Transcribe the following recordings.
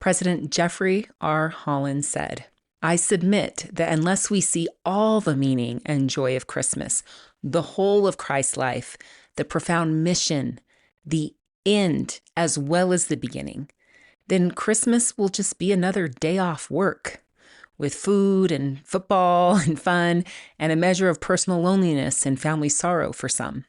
President Jeffrey R. Holland said, "I submit that unless we see all the meaning and joy of Christmas, the whole of Christ's life, the profound mission, the end, as well as the beginning, then Christmas will just be another day off work with food and football and fun and a measure of personal loneliness and family sorrow for some.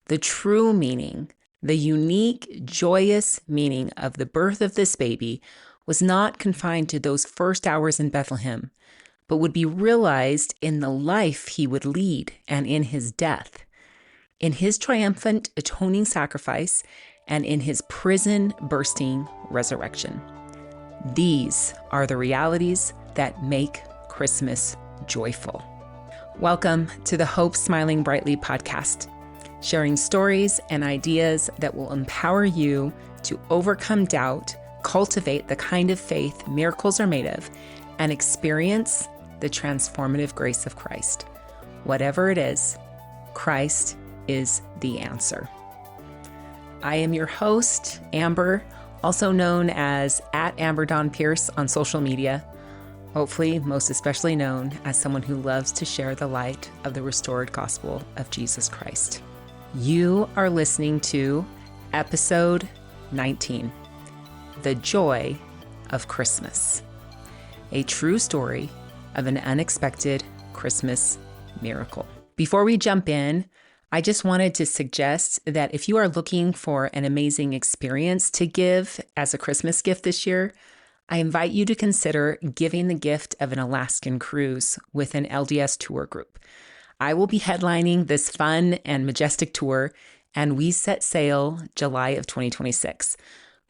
The true meaning, the unique, joyous meaning of the birth of this baby was not confined to those first hours in Bethlehem, but would be realized in the life he would lead and in his death, in his triumphant atoning sacrifice, and in his prison-bursting resurrection. These are the realities that make Christmas joyful." Welcome to the Hope Smiling Brightly podcast, sharing stories and ideas that will empower you to overcome doubt, cultivate the kind of faith miracles are made of, and experience the transformative grace of Christ. Whatever it is, Christ is the answer. I am your host, Amber, also known as @AmberDawnPearce on social media, hopefully most especially known as someone who loves to share the light of the restored gospel of Jesus Christ. You are listening to episode 19, The Joy of Christmas, a true story of an unexpected Christmas miracle. Before we jump in, I just wanted to suggest that if you are looking for an amazing experience to give as a Christmas gift this year, I invite you to consider giving the gift of an Alaskan cruise with an LDS tour group. I will be headlining this fun and majestic tour, and we set sail July of 2026.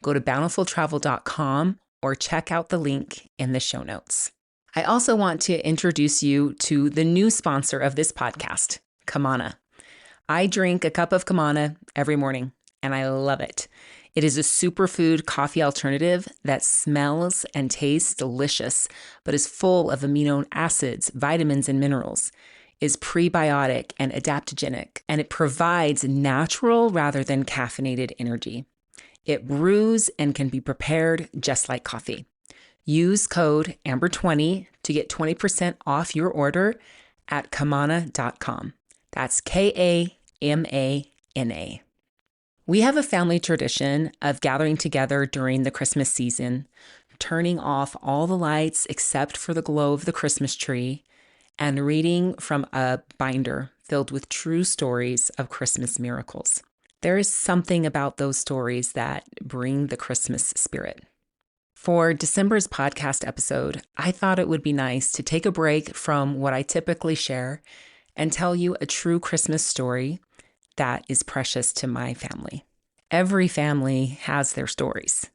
Go to bountifultravel.com or check out the link in the show notes. I also want to introduce you to the new sponsor of this podcast, Kamana. I drink a cup of Kamana every morning, and I love it. It is a superfood coffee alternative that smells and tastes delicious, but is full of amino acids, vitamins, and minerals, is prebiotic and adaptogenic, and it provides natural rather than caffeinated energy. It brews and can be prepared just like coffee. Use code AMBER20 to get 20% off your order at kamana.com. That's Kamana. We have a family tradition of gathering together during the Christmas season, turning off all the lights except for the glow of the Christmas tree, and reading from a binder filled with true stories of Christmas miracles. There is something about those stories that bring the Christmas spirit. For December's podcast episode, I thought it would be nice to take a break from what I typically share and tell you a true Christmas story that is precious to my family. Every family has their stories.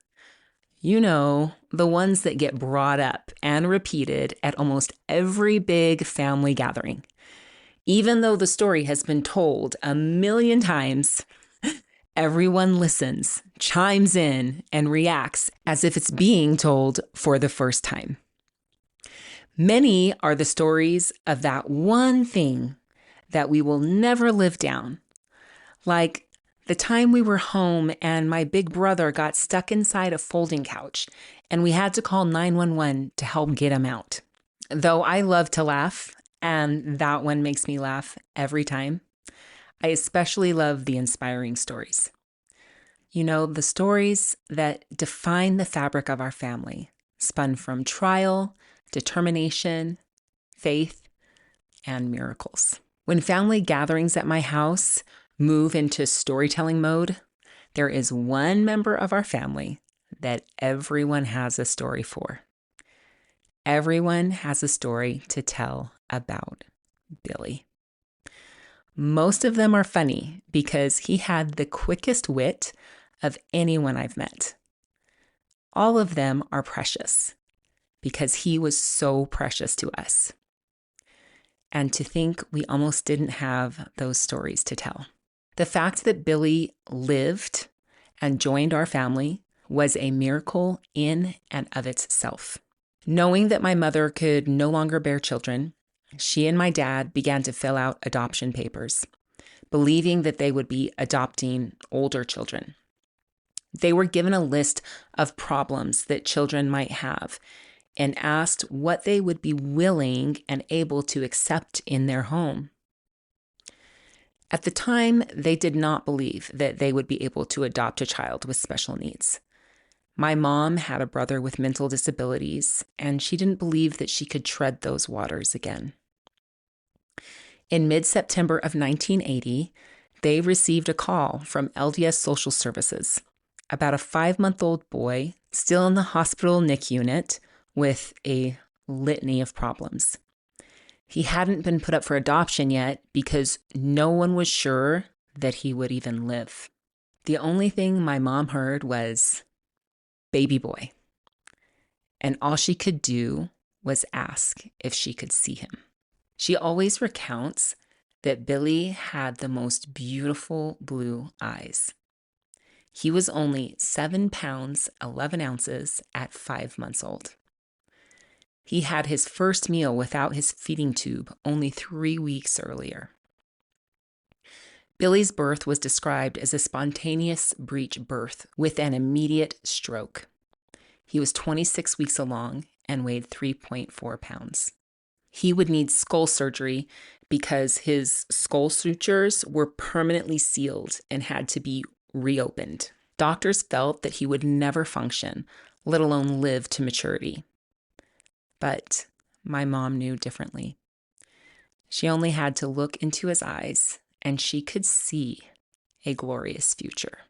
You know, the ones that get brought up and repeated at almost every big family gathering. Even though the story has been told a million times, everyone listens, chimes in, and reacts as if it's being told for the first time. Many are the stories of that one thing that we will never live down. Like the time we were home and my big brother got stuck inside a folding couch and we had to call 911 to help get him out. Though I love to laugh, and that one makes me laugh every time, I especially love the inspiring stories. You know, the stories that define the fabric of our family, spun from trial, determination, faith, and miracles. When family gatherings at my house move into storytelling mode, there is one member of our family that everyone has a story for. Everyone has a story to tell about Billy. Most of them are funny because he had the quickest wit of anyone I've met. All of them are precious because he was so precious to us. And to think we almost didn't have those stories to tell. The fact that Billy lived and joined our family was a miracle in and of itself. Knowing that my mother could no longer bear children, she and my dad began to fill out adoption papers, believing that they would be adopting older children. They were given a list of problems that children might have and asked what they would be willing and able to accept in their home. At the time, they did not believe that they would be able to adopt a child with special needs. My mom had a brother with mental disabilities, and she didn't believe that she could tread those waters again. In mid-September of 1980, they received a call from LDS Social Services about a 5-month-old boy still in the hospital NICU unit with a litany of problems. He hadn't been put up for adoption yet because no one was sure that he would even live. The only thing my mom heard was, "Baby boy." And all she could do was ask if she could see him. She always recounts that Billy had the most beautiful blue eyes. He was only 7 pounds, 11 ounces at 5 months old. He had his first meal without his feeding tube only 3 weeks earlier. Billy's birth was described as a spontaneous breech birth with an immediate stroke. He was 26 weeks along and weighed 3.4 pounds. He would need skull surgery because his skull sutures were permanently sealed and had to be reopened. Doctors felt that he would never function, let alone live to maturity. But my mom knew differently. She only had to look into his eyes, and she could see a glorious future.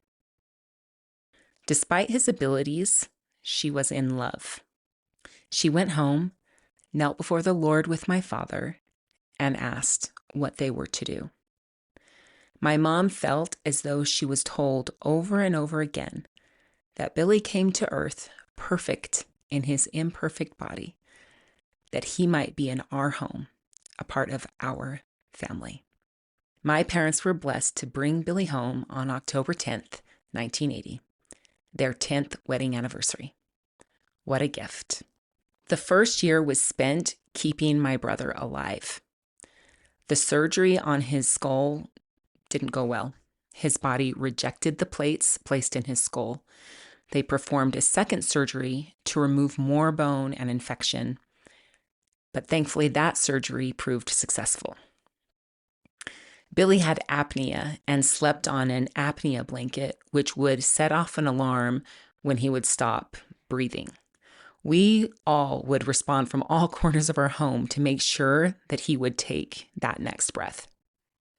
Despite his abilities, she was in love. She went home, knelt before the Lord with my father, and asked what they were to do. My mom felt as though she was told over and over again that Billy came to earth perfect in his imperfect body, that he might be in our home, a part of our family. My parents were blessed to bring Billy home on October 10th, 1980, their 10th wedding anniversary. What a gift. The first year was spent keeping my brother alive. The surgery on his skull didn't go well. His body rejected the plates placed in his skull. They performed a second surgery to remove more bone and infection, but thankfully that surgery proved successful. Billy had apnea and slept on an apnea blanket, which would set off an alarm when he would stop breathing. We all would respond from all corners of our home to make sure that he would take that next breath.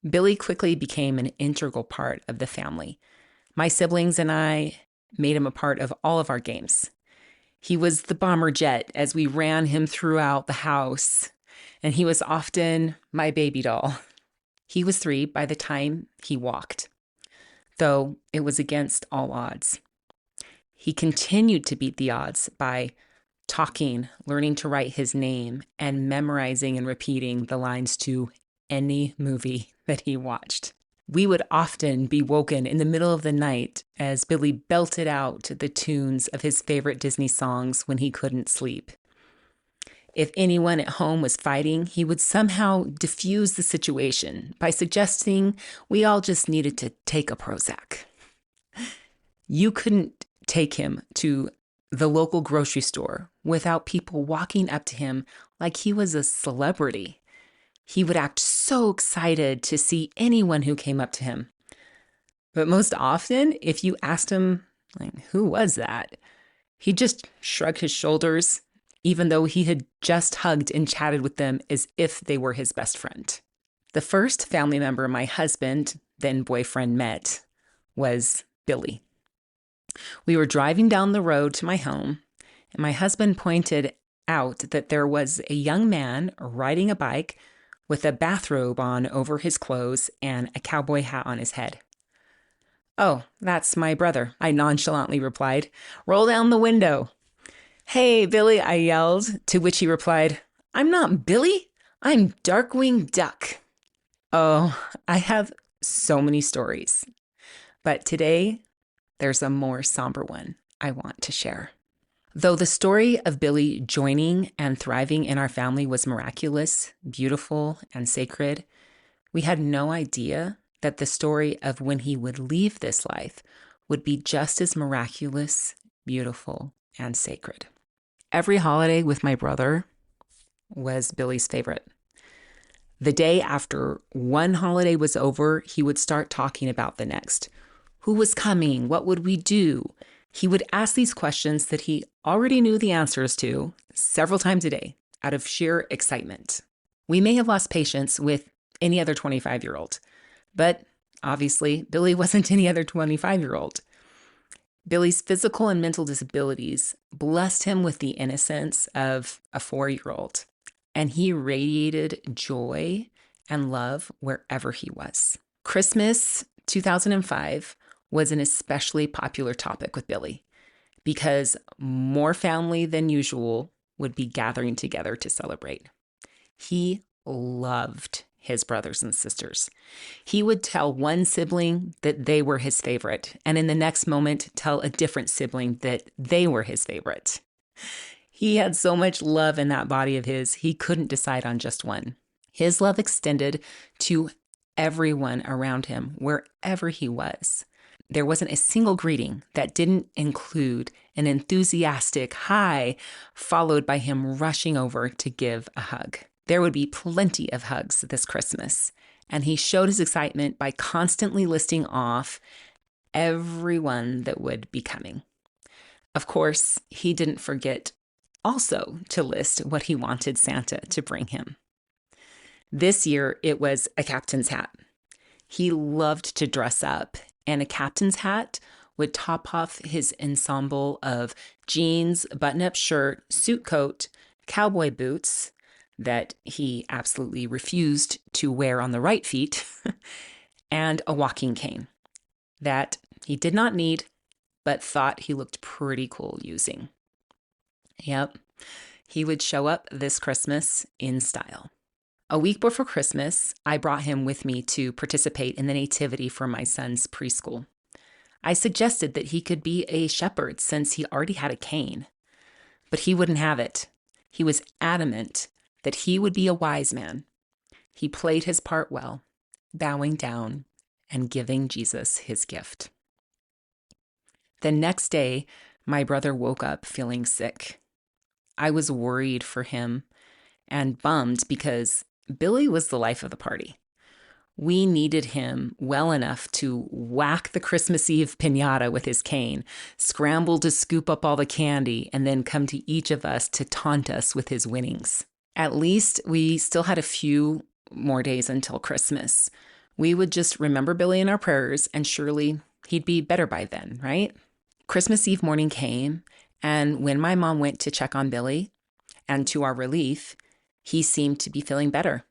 Billy quickly became an integral part of the family. My siblings and I made him a part of all of our games. He was the bomber jet as we ran him throughout the house, and he was often my baby doll. He was 3 by the time he walked, though it was against all odds. He continued to beat the odds by talking, learning to write his name, and memorizing and repeating the lines to any movie that he watched. We would often be woken in the middle of the night as Billy belted out the tunes of his favorite Disney songs when he couldn't sleep. If anyone at home was fighting, he would somehow diffuse the situation by suggesting we all just needed to take a Prozac. You couldn't take him to the local grocery store without people walking up to him like he was a celebrity. He would act so excited to see anyone who came up to him. But most often, if you asked him, like, who was that? He'd just shrug his shoulders, even though he had just hugged and chatted with them as if they were his best friend. The first family member my husband, then boyfriend, met was Billy. We were driving down the road to my home, and my husband pointed out that there was a young man riding a bike with a bathrobe on over his clothes and a cowboy hat on his head. "Oh, that's my brother," I nonchalantly replied. "Roll down the window." "Hey, Billy," I yelled, to which he replied, "I'm not Billy, I'm Darkwing Duck." Oh, I have so many stories, but today there's a more somber one I want to share. Though the story of Billy joining and thriving in our family was miraculous, beautiful, and sacred, we had no idea that the story of when he would leave this life would be just as miraculous, beautiful, and sacred. Every holiday with my brother was Billy's favorite. The day after one holiday was over, he would start talking about the next. Who was coming? What would we do? He would ask these questions that he already knew the answers to several times a day out of sheer excitement. We may have lost patience with any other 25-year-old, but obviously, Billy wasn't any other 25-year-old. Billy's physical and mental disabilities blessed him with the innocence of a 4-year-old, and he radiated joy and love wherever he was. Christmas 2005 was an especially popular topic with Billy because more family than usual would be gathering together to celebrate. He loved his brothers and sisters. He would tell one sibling that they were his favorite, and in the next moment tell a different sibling that they were his favorite. He had so much love in that body of his, he couldn't decide on just one. His love extended to everyone around him, wherever he was. There wasn't a single greeting that didn't include an enthusiastic hi, followed by him rushing over to give a hug. There would be plenty of hugs this Christmas, and he showed his excitement by constantly listing off everyone that would be coming. Of course, he didn't forget also to list what he wanted Santa to bring him. This year, it was a captain's hat. He loved to dress up, and a captain's hat would top off his ensemble of jeans, button-up shirt, suit coat, cowboy boots that he absolutely refused to wear on the right feet, and a walking cane that he did not need, but thought he looked pretty cool using. Yep, he would show up this Christmas in style. A week before Christmas, I brought him with me to participate in the nativity for my son's preschool. I suggested that he could be a shepherd since he already had a cane, but he wouldn't have it. He was adamant that he would be a wise man. He played his part well, bowing down and giving Jesus his gift. The next day, my brother woke up feeling sick. I was worried for him and bummed because Billy was the life of the party. We needed him well enough to whack the Christmas Eve piñata with his cane, scramble to scoop up all the candy, and then come to each of us to taunt us with his winnings. At least we still had a few more days until Christmas. We would just remember Billy in our prayers, and surely he'd be better by then, right? Christmas Eve morning came, and when my mom went to check on Billy, and to our relief, he seemed to be feeling better.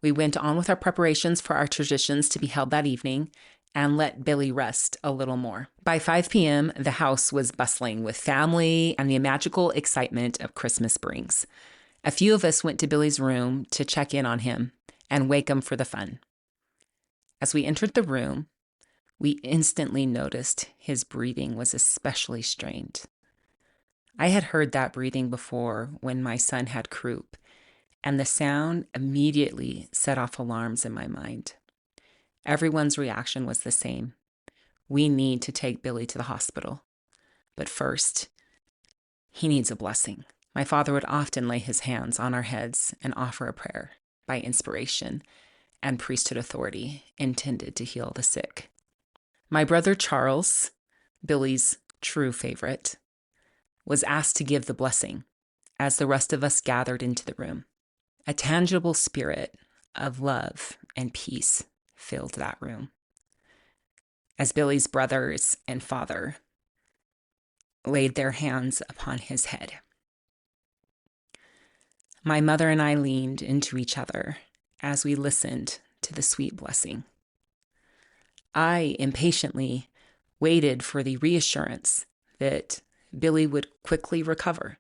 We went on with our preparations for our traditions to be held that evening and let Billy rest a little more. By 5 p.m., the house was bustling with family and the magical excitement of Christmas brings. A few of us went to Billy's room to check in on him and wake him for the fun. As we entered the room, we instantly noticed his breathing was especially strained. I had heard that breathing before when my son had croup, and the sound immediately set off alarms in my mind. Everyone's reaction was the same. We need to take Billy to the hospital. But first, he needs a blessing. My father would often lay his hands on our heads and offer a prayer by inspiration and priesthood authority intended to heal the sick. My brother Charles, Billy's true favorite, was asked to give the blessing as the rest of us gathered into the room. A tangible spirit of love and peace filled that room. As Billy's brothers and father laid their hands upon his head, my mother and I leaned into each other as we listened to the sweet blessing. I impatiently waited for the reassurance that Billy would quickly recover.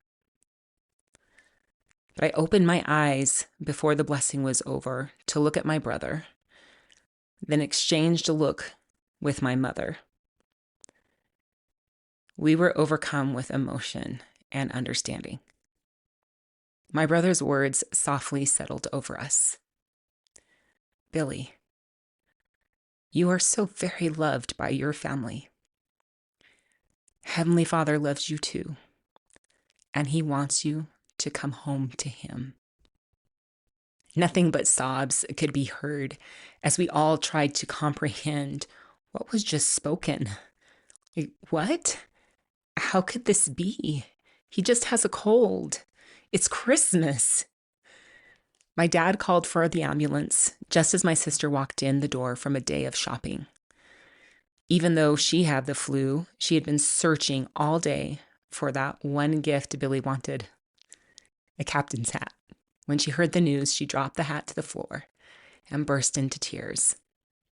But I opened my eyes before the blessing was over to look at my brother, then exchanged a look with my mother. We were overcome with emotion and understanding. My brother's words softly settled over us. Billy, you are so very loved by your family. Heavenly Father loves you too, and he wants you to come home to him. Nothing but sobs could be heard as we all tried to comprehend what was just spoken. What? How could this be? He just has a cold. It's Christmas. My dad called for the ambulance just as my sister walked in the door from a day of shopping. Even though she had the flu, she had been searching all day for that one gift Billy wanted, a captain's hat. When she heard the news, she dropped the hat to the floor and burst into tears.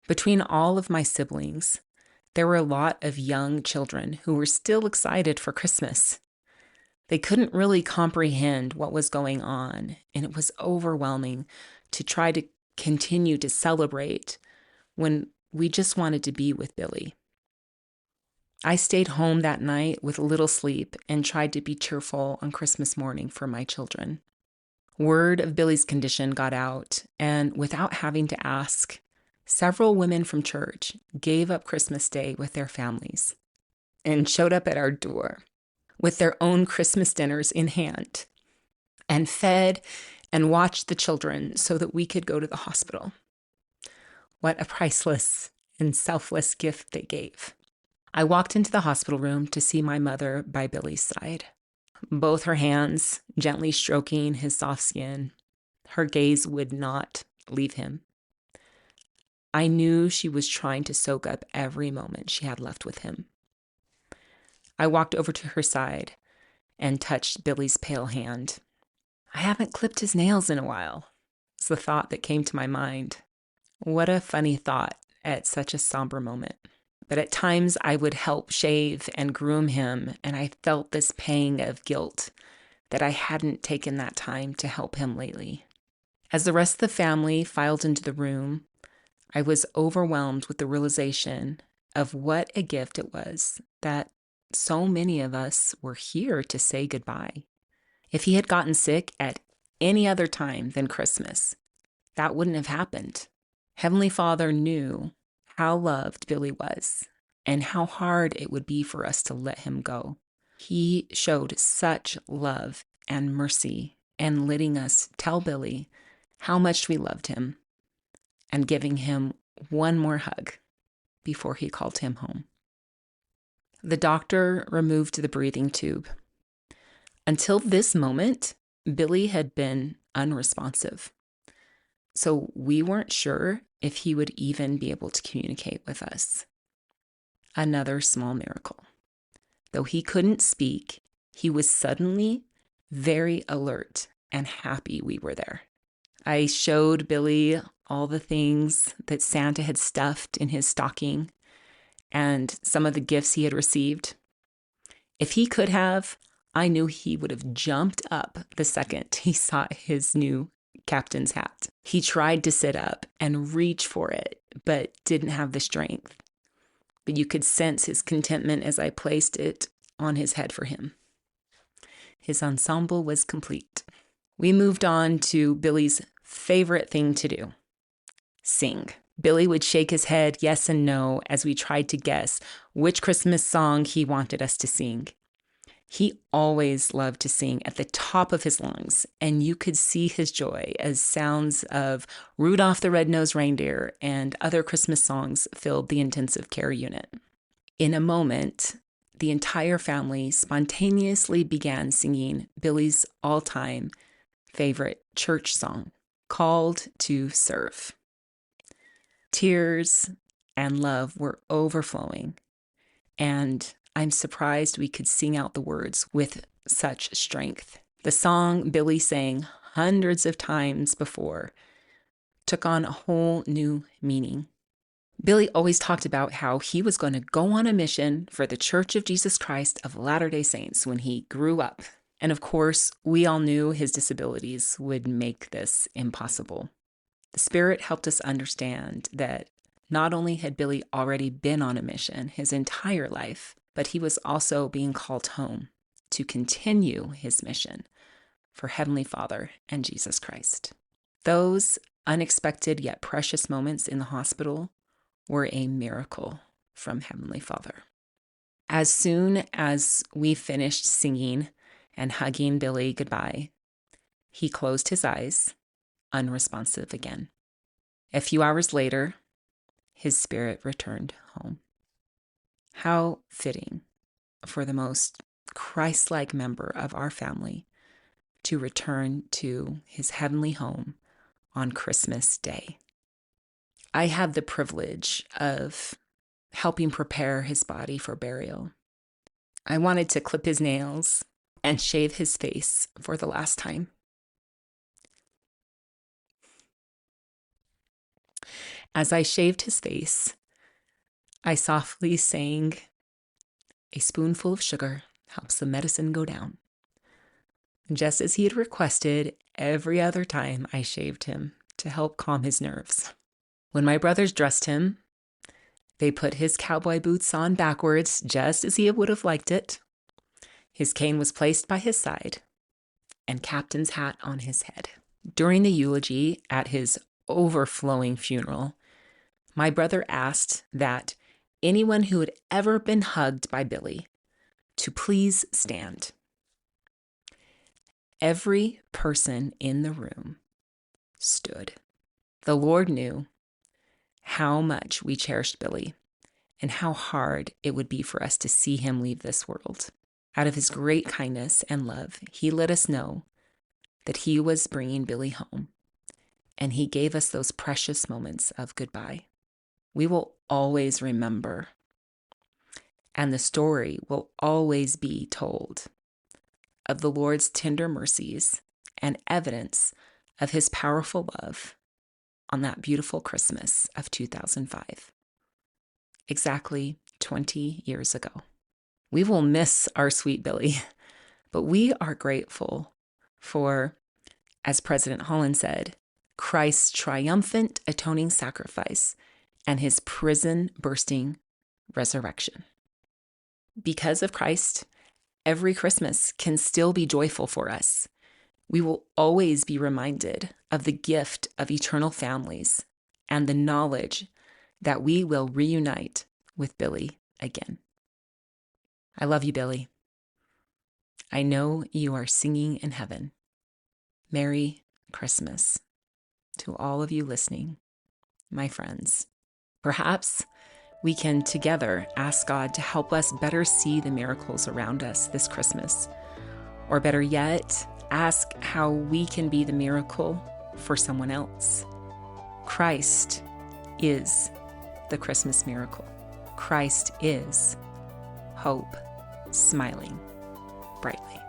Between all of my siblings, there were a lot of young children who were still excited for Christmas. They couldn't really comprehend what was going on, and it was overwhelming to try to continue to celebrate when we just wanted to be with Billy. I stayed home that night with little sleep and tried to be cheerful on Christmas morning for my children. Word of Billy's condition got out, and without having to ask, several women from church gave up Christmas Day with their families and showed up at our door with their own Christmas dinners in hand and fed and watched the children so that we could go to the hospital. What a priceless and selfless gift they gave. I walked into the hospital room to see my mother by Billy's side, both her hands gently stroking his soft skin. Her gaze would not leave him. I knew she was trying to soak up every moment she had left with him. I walked over to her side and touched Billy's pale hand. I haven't clipped his nails in a while. It's the thought that came to my mind. What a funny thought at such a somber moment. But at times I would help shave and groom him, and I felt this pang of guilt that I hadn't taken that time to help him lately. As the rest of the family filed into the room, I was overwhelmed with the realization of what a gift it was that so many of us were here to say goodbye. If he had gotten sick at any other time than Christmas, that wouldn't have happened. Heavenly Father knew how loved Billy was and how hard it would be for us to let him go. He showed such love and mercy and letting us tell Billy how much we loved him and giving him one more hug before he called him home. The doctor removed the breathing tube. Until this moment, Billy had been unresponsive. So we weren't sure if he would even be able to communicate with us. Another small miracle. Though he couldn't speak, he was suddenly very alert and happy we were there. I showed Billy all the things that Santa had stuffed in his stocking and some of the gifts he had received. If he could have, I knew he would have jumped up the second he saw his new captain's hat. He tried to sit up and reach for it, but didn't have the strength. But you could sense his contentment as I placed it on his head for him. His ensemble was complete. We moved on to Billy's favorite thing to do, sing. Billy would shake his head yes and no as we tried to guess which Christmas song he wanted us to sing. He always loved to sing at the top of his lungs, and you could see his joy as sounds of Rudolph the Red-Nosed Reindeer and other Christmas songs filled the intensive care unit. In a moment, the entire family spontaneously began singing Billy's all-time favorite church song, Called to Serve. Tears and love were overflowing, and I'm surprised we could sing out the words with such strength. The song Billy sang hundreds of times before took on a whole new meaning. Billy always talked about how he was going to go on a mission for the Church of Jesus Christ of Latter-day Saints when he grew up. And of course, we all knew his disabilities would make this impossible. The Spirit helped us understand that not only had Billy already been on a mission his entire life, but he was also being called home to continue his mission for Heavenly Father and Jesus Christ. Those unexpected yet precious moments in the hospital were a miracle from Heavenly Father. As soon as we finished singing and hugging Billy goodbye, he closed his eyes, unresponsive again. A few hours later, his spirit returned home. How fitting for the most Christ-like member of our family to return to his heavenly home on Christmas Day. I had the privilege of helping prepare his body for burial. I wanted to clip his nails and shave his face for the last time. As I shaved his face, I softly sang, "A spoonful of sugar helps the medicine go down," just as he had requested every other time I shaved him to help calm his nerves. When my brothers dressed him, they put his cowboy boots on backwards, just as he would have liked it. His cane was placed by his side, and captain's hat on his head. During the eulogy at his overflowing funeral, my brother asked that anyone who had ever been hugged by Billy to please stand. Every person in the room stood. The Lord knew how much we cherished Billy and how hard it would be for us to see him leave this world. Out of his great kindness and love, he let us know that he was bringing Billy home, and he gave us those precious moments of goodbye. We will always remember, and the story will always be told of the Lord's tender mercies and evidence of his powerful love on that beautiful Christmas of 2005, exactly 20 years ago. We will miss our sweet Billy, but we are grateful for, as President Holland said, Christ's triumphant atoning sacrifice and his prison-bursting resurrection. Because of Christ, every Christmas can still be joyful for us. We will always be reminded of the gift of eternal families and the knowledge that we will reunite with Billy again. I love you, Billy. I know you are singing in heaven. Merry Christmas to all of you listening, my friends. Perhaps we can together ask God to help us better see the miracles around us this Christmas. Or better yet, ask how we can be the miracle for someone else. Christ is the Christmas miracle. Christ is hope smiling brightly.